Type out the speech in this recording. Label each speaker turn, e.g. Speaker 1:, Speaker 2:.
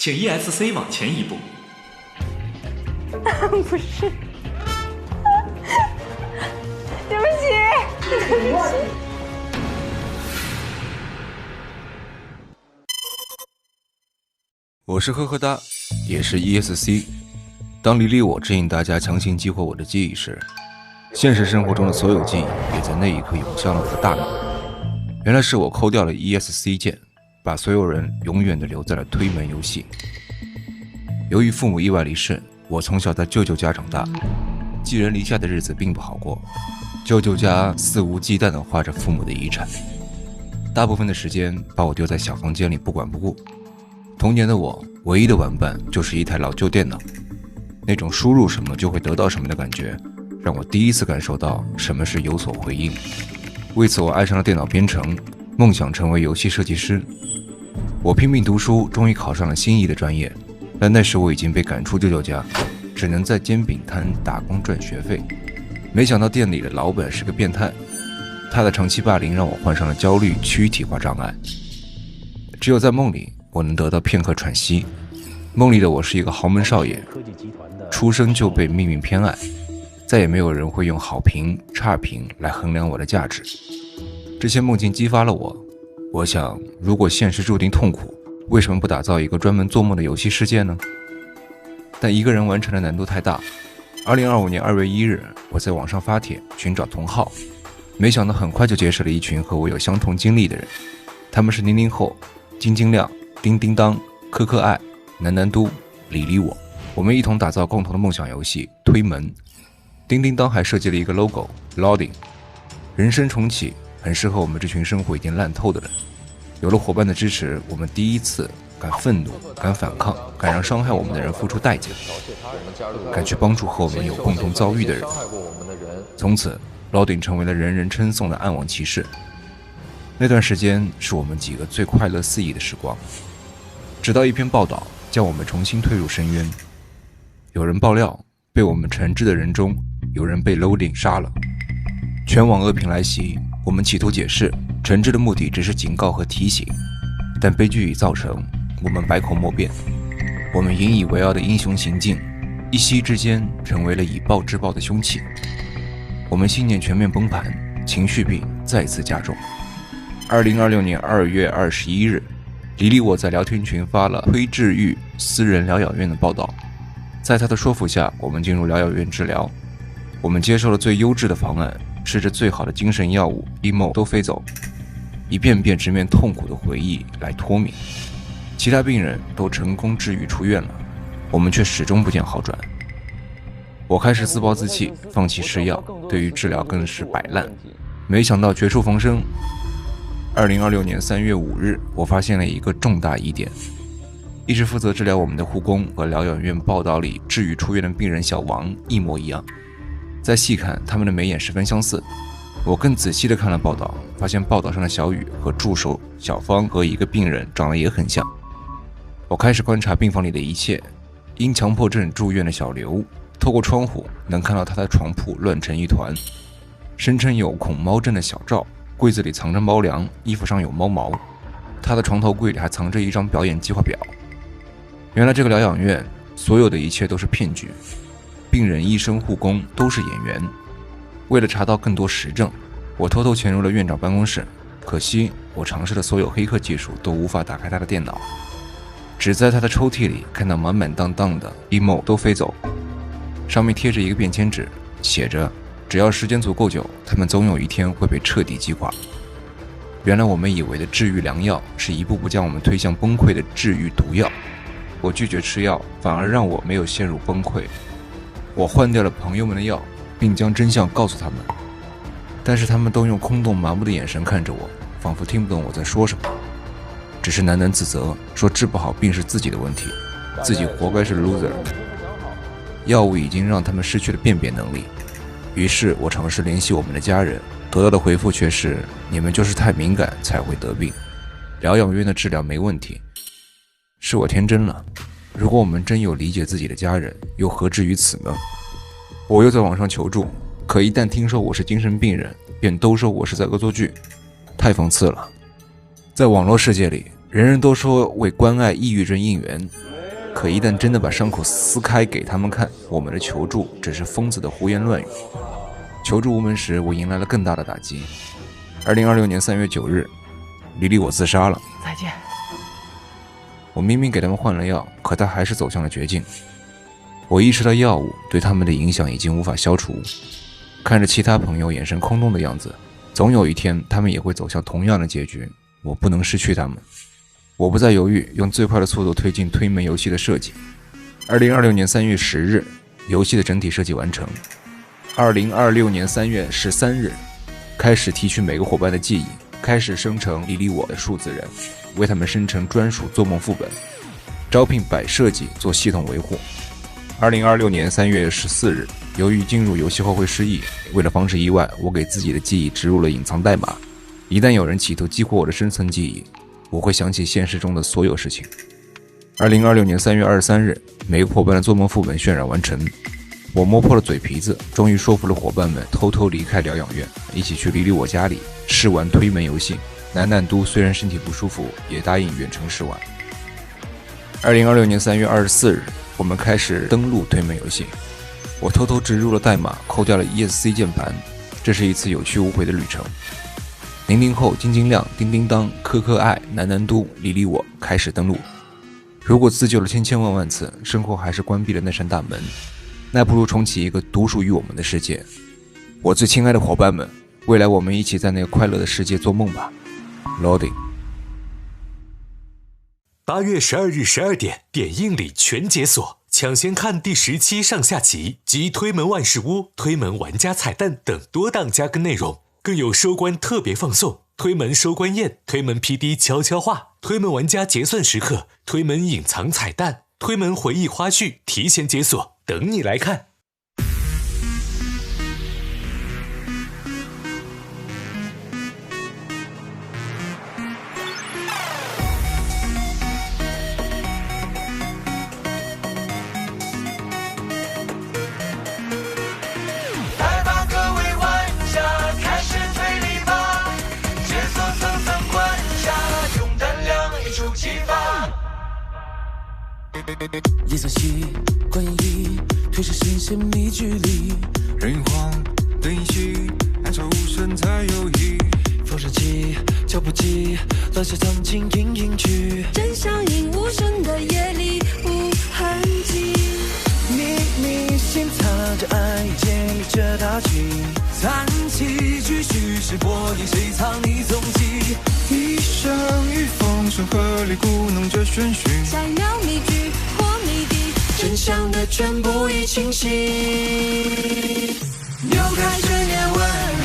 Speaker 1: 请 ESC 往前一步。
Speaker 2: 不是，对不起，对不起。
Speaker 3: 我是呵呵哒，也是 ESC。当李李我指引大家强行激活我的记忆时，现实生活中的所有记忆也在那一刻涌向了我的大脑。原来是我抠掉了 ESC 键，把所有人永远地留在了推门游戏。由于父母意外离世，我从小在舅舅家长大，寄人篱下的日子并不好过。舅舅家肆无忌惮地花着父母的遗产，大部分的时间把我丢在小房间里不管不顾。童年的我唯一的玩伴就是一台老旧电脑，那种输入什么就会得到什么的感觉，让我第一次感受到什么是有所回应。为此我爱上了电脑编程，梦想成为游戏设计师。我拼命读书，终于考上了心仪的专业，但那时我已经被赶出舅舅家，只能在煎饼摊打工赚学费。没想到店里的老板是个变态，他的长期霸凌让我患上了焦虑躯体化障碍。只有在梦里我能得到片刻喘息。梦里的我是一个豪门少爷，出生就被命运偏爱，再也没有人会用好评差评来衡量我的价值。这些梦境激发了我想，如果现实注定痛苦，为什么不打造一个专门做梦的游戏世界呢？但一个人完成的难度太大。2025年2月1日，我在网上发帖寻找同好，没想到很快就结识了一群和我有相同经历的人。他们是00后、晶晶亮、叮叮当、可可爱、南南都、李李我。我们一同打造共同的梦想游戏推门。叮叮当还设计了一个 logo Loading， 人生重启，很适合我们这群生活已经烂透的人。有了伙伴的支持，我们第一次敢愤怒，敢反抗，敢让伤害我们的人付出代价，敢去帮助和我们有共同遭遇的人。从此 Loading 成为了人人称颂的暗网骑士。那段时间是我们几个最快乐肆意的时光，直到一篇报道将我们重新推入深渊。有人爆料，被我们惩治的人中有人被 Loading 杀了。全网恶评来袭，我们企图解释惩治的目的只是警告和提醒，但悲剧已造成，我们百口莫辩。我们引以为傲的英雄行径一夕之间成为了以暴制暴的凶器。我们信念全面崩盘，情绪病再次加重。2026年2月21日，李李我在聊天群发了推治愈私人疗养院的报道。在他的说服下，我们进入疗养院治疗。我们接受了最优质的方案，吃着最好的精神药物 emo 都飞走，一遍遍直面痛苦的回忆来脱敏。其他病人都成功治愈出院了，我们却始终不见好转。我开始自暴自弃，放弃吃药，对于治疗更是摆烂。没想到绝处逢生。2026年3月5日，我发现了一个重大疑点。一直负责治疗我们的护工和疗养院报道里治愈出院的病人小王一模一样。再细看，他们的眉眼十分相似。我更仔细地看了报道，发现报道上的小雨和助手小芳和一个病人长得也很像。我开始观察病房里的一切。因强迫症住院的小刘，透过窗户能看到他的床铺乱成一团。声称有恐猫症的小赵，柜子里藏着猫粮，衣服上有猫毛。他的床头柜里还藏着一张表演计划表。原来这个疗养院所有的一切都是骗局，病人、医生、护工都是演员。为了查到更多实证，我偷偷潜入了院长办公室，可惜我尝试的所有黑客技术都无法打开他的电脑，只在他的抽屉里看到满满当当的 emo 都飞走，上面贴着一个便签纸，写着只要时间足够久，他们总有一天会被彻底击垮。原来我们以为的治愈良药，是一步步将我们推向崩溃的治愈毒药。我拒绝吃药，反而让我没有陷入崩溃。我换掉了朋友们的药，并将真相告诉他们，但是他们都用空洞麻木的眼神看着我，仿佛听不懂我在说什么，只是喃喃自责，说治不好病是自己的问题，自己活该是 loser。 药物已经让他们失去了辨别能力。于是我尝试联系我们的家人，得到的回复却是你们就是太敏感才会得病，疗养院的治疗没问题。是我天真了，如果我们真有理解自己的家人，又何至于此呢？我又在网上求助，可一旦听说我是精神病人，便都说我是在恶作剧，太讽刺了。在网络世界里，人人都说为关爱抑郁症应援，可一旦真的把伤口撕开给他们看，我们的求助只是疯子的胡言乱语。求助无门时，我迎来了更大的打击。2026年3月9日，李李我自杀了。
Speaker 2: 再见。
Speaker 3: 我明明给他们换了药，可他还是走向了绝境。我意识到药物对他们的影响已经无法消除，看着其他朋友眼神空洞的样子，总有一天他们也会走向同样的结局。我不能失去他们。我不再犹豫，用最快的速度推进推门游戏的设计。2026年3月10日，游戏的整体设计完成。2026年3月13日，开始提取每个伙伴的记忆，开始生成李李我的数字人，为他们生成专属做梦副本，招聘百设计做系统维护。2026年3月14日，由于进入游戏后会失忆，为了防止意外，我给自己的记忆植入了隐藏代码。一旦有人企图激活我的深层记忆，我会想起现实中的所有事情。2026年3月23日，每个伙伴的做梦副本渲染完成。我摸破了嘴皮子，终于说服了伙伴们偷偷离开疗养院，一起去李李我家里试玩推门游戏。南南都虽然身体不舒服，也答应远程试玩。2026年3月24日，我们开始登录推门游戏。我偷偷植入了代码，扣掉了 ESC 键盘。这是一次有去无回的旅程。00后、晶晶亮、叮叮当、可可爱、南南都、李李我开始登录。如果自救了千千万万次，身后还是关闭了那扇大门，那不如重启一个独属于我们的世界。我最亲爱的伙伴们，未来我们一起在那个快乐的世界做梦吧。Loading。
Speaker 1: 8月12日12点，点映里全解锁，抢先看第10期上下集及推门万事屋、推门玩家彩蛋等多档加更内容，更有收官特别放送、推门收官宴、推门 PD 悄悄话、推门玩家结算时刻、推门隐藏彩蛋、推门回忆花絮提前解锁，等你来看。
Speaker 4: 夜色系关一推是新鲜密距离，
Speaker 5: 人慌灯熄，暗潮无声才有意。
Speaker 4: 风声起脚步急，乱世藏进隐隐去，
Speaker 6: 真相隐无声的夜里无痕迹。
Speaker 4: 秘密心藏着爱，建立着大局。残气继续是播音，谁藏你踪迹？
Speaker 5: 一生与风声鹤唳，故弄着玄虚。
Speaker 6: 下一秒谜句或谜底，
Speaker 4: 真相的全部已清晰。扭开执念问。